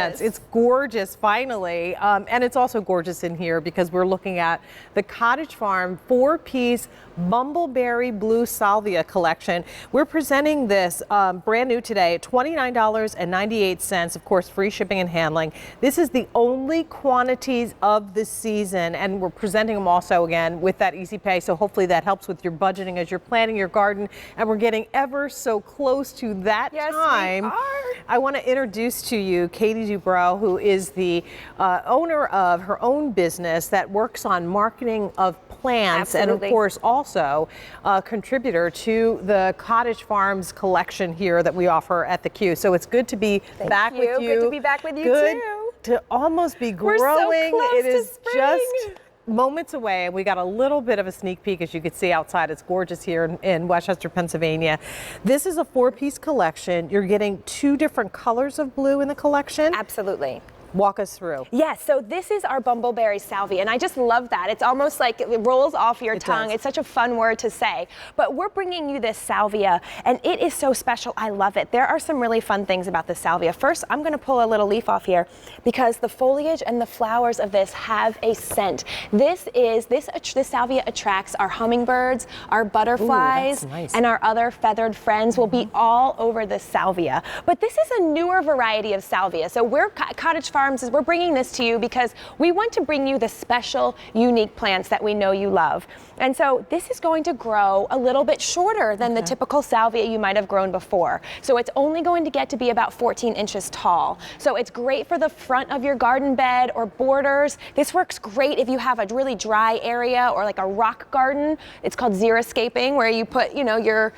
It's gorgeous, finally, and it's also gorgeous in here because we're looking at the Cottage Farm 4-piece Bumbleberry Blue Salvia collection. We're presenting this brand new today at $29.98, of course, free shipping and handling. This is the only quantities of the season, and we're presenting them also again with that easy pay, so hopefully that helps with your budgeting as you're planning your garden, and we're getting ever so close to that time. We are. I want to introduce to you Katie Dubrow, who is the owner of her own business that works on marketing of plants. Absolutely. And of course also a contributor to the Cottage Farms collection here that we offer at the Q. So it's good to be back with you. Good to be back with you good too. To almost be growing. We're so close it is to spring. Just moments away, and we got a little bit of a sneak peek, as you can see outside. It's gorgeous here in Westchester, Pennsylvania. This is a 4-piece collection. You're getting 2 different colors of blue in the collection. Absolutely. Walk us through. Yes, so this is our Bumbleberry Salvia, and I just love that. It's almost like it rolls off your tongue. Does. It's such a fun word to say. But we're bringing you this Salvia, and it is so special. I love it. There are some really fun things about the Salvia. First, I'm going to pull a little leaf off here because the foliage and the flowers of this have a scent. This Salvia attracts our hummingbirds, our butterflies, nice. and our other feathered friends will be all over the Salvia. But this is a newer variety of Salvia. So we're Cottage Farms is we're bringing this to you because we want to bring you the special, unique plants that we know you love. And so this is going to grow a little bit shorter than the typical Salvia you might have grown before. So it's only going to get to be about 14 inches tall. So it's great for the front of your garden bed or borders. This works great if you have a really dry area or like a rock garden. It's called xeriscaping, where you put, your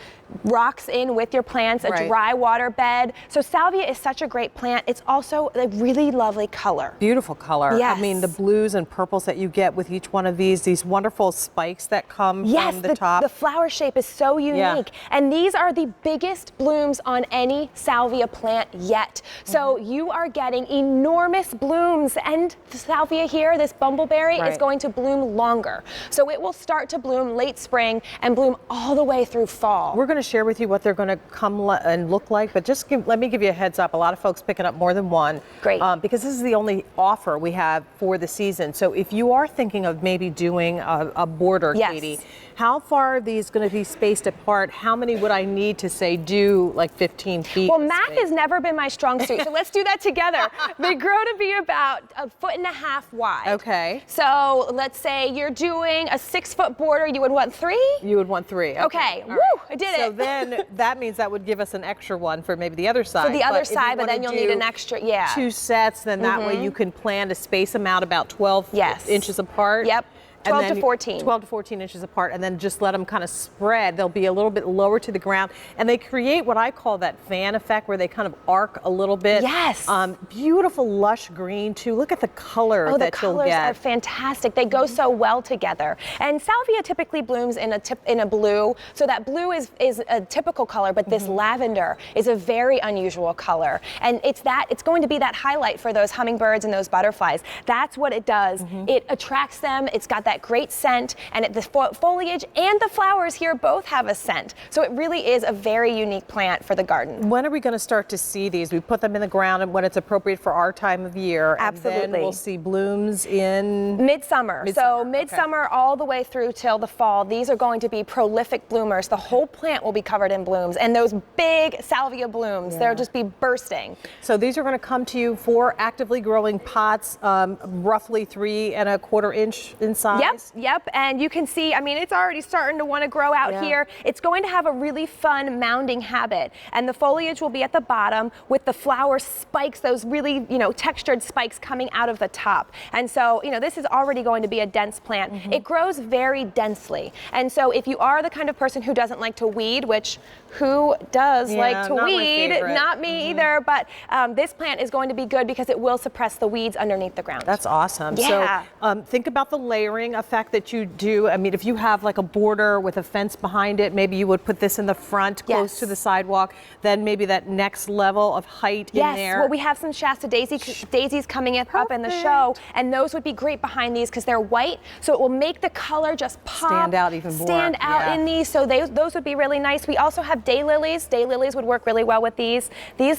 rocks in with your plants, a dry water bed. So Salvia is such a great plant. It's also a really lovely color. Beautiful color. Yes. I mean, the blues and purples that you get with each one of these wonderful spikes that come from the top. The flower shape is so unique. And these are the biggest blooms on any Salvia plant yet. So you are getting enormous blooms, and the Salvia here, this Bumbleberry, is going to bloom longer. So it will start to bloom late spring and bloom all the way through fall. We're going to share with you what they're going to come and look like, but just let me give you a heads up. A lot of folks picking up more than one. Great. Because this is the only offer we have for the season. So if you are thinking of maybe doing a border, Katie, how far are these going to be spaced apart? How many would I need to say do like 15 feet? Well, math has never been my strong suit, so let's do that together. They grow to be about 1.5 feet wide. Okay. So let's say you're doing a 6-foot border. You would want 3? You would want 3. Okay. Woo! I did it. So then that means that would give us an extra one for maybe the other side. For the other side, but then you'll need an extra, 2 sets, then that way you can plan to space them out about 12 inches apart. Yep. 12 to 14. 12 to 14 inches apart, and then just let them kind of spread. They'll be a little bit lower to the ground, and they create what I call that fan effect, where they kind of arc a little bit. Yes. Beautiful lush green too. Look at the color that you'll get. The colors are fantastic. They go so well together. And Salvia typically blooms in a blue, so that blue is a typical color, but this lavender is a very unusual color, and it's going to be that highlight for those hummingbirds and those butterflies. That's what it does. It attracts them. It's got that great scent, and the foliage and the flowers here both have a scent. So it really is a very unique plant for the garden. When are we going to start to see these? We put them in the ground and when it's appropriate for our time of year. Absolutely. And then we'll see blooms in midsummer. So midsummer all the way through till the fall. These are going to be prolific bloomers. The whole plant will be covered in blooms, and those big Salvia blooms, they'll just be bursting. So these are going to come to you for actively growing pots, roughly 3 1/4 inch in size. Yep, and you can see, I mean, it's already starting to want to grow out here. It's going to have a really fun mounding habit, and the foliage will be at the bottom with the flower spikes, those really, textured spikes coming out of the top. And so, this is already going to be a dense plant. It grows very densely, and so if you are the kind of person who doesn't like to weed, which who does like to weed? Not me either, but this plant is going to be good because it will suppress the weeds underneath the ground. That's awesome. Yeah. So think about the layering layering effect that you do. I mean, if you have like a border with a fence behind it, maybe you would put this in the front, close to the sidewalk. Then maybe that next level of height in there. Yes, well, we have some Shasta daisies coming up in the show, and those would be great behind these because they're white, so it will make the color just pop. Stand out even more. Stand out in these, so those would be really nice. We also have daylilies. Daylilies would work really well with these. These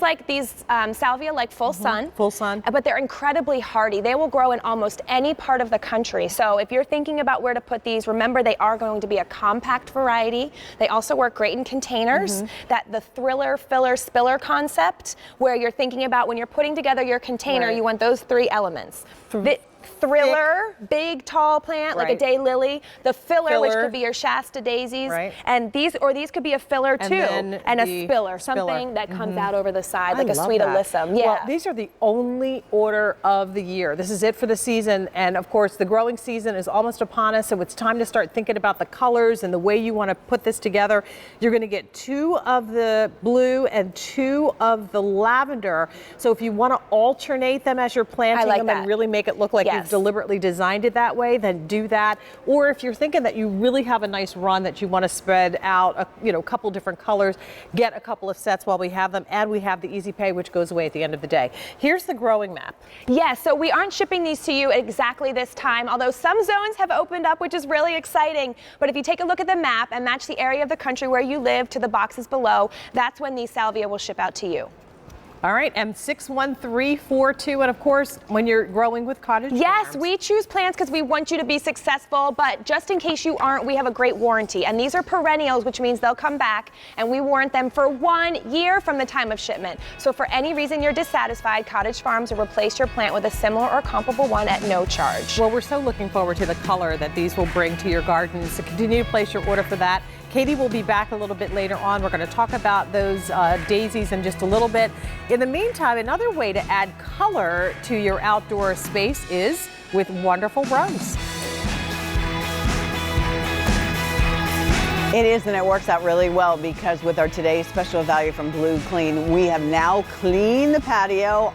salvia like full sun. Full sun. But they're incredibly hardy. They will grow in almost any part of the country. So if you're thinking about where to put these, remember they are going to be a compact variety. They also work great in containers. That the thriller, filler, spiller concept, where you're thinking about when you're putting together your container, you want those three elements. The thriller, big tall plant like a daylily, the filler, which could be your Shasta daisies, and these could be a filler too, and a spiller, something that comes out over the side like a sweet alyssum. Yeah. Well, these are the only order of the year. This is it for the season, and of course the growing season is almost upon us, so it's time to start thinking about the colors and the way you want to put this together. You're going to get 2 of the blue and 2 of the lavender, so if you want to alternate them as you're planting them and really make it look like you've deliberately designed it that way, then do that. Or if you're thinking that you really have a nice run that you want to spread out a couple different colors, get a couple of sets while we have them, and we have the Easy Pay, which goes away at the end of the day. Here's the growing map. Yeah, so we aren't shipping these to you at exactly this time, although some zones have opened up, which is really exciting. But if you take a look at the map and match the area of the country where you live to the boxes below, that's when these salvia will ship out to you. All right, M61342, and of course, when you're growing with Cottage Farms. Yes, we choose plants because we want you to be successful, but just in case you aren't, we have a great warranty. And these are perennials, which means they'll come back, and we warrant them for 1 year from the time of shipment. So for any reason you're dissatisfied, Cottage Farms will replace your plant with a similar or comparable one at no charge. Well, we're so looking forward to the color that these will bring to your garden, so continue to place your order for that. Katie will be back a little bit later on. We're going to talk about those daisies in just a little bit. In the meantime, another way to add color to your outdoor space is with wonderful rugs. It is, and it works out really well because with our today's special value from Blue Clean, we have now cleaned the patio.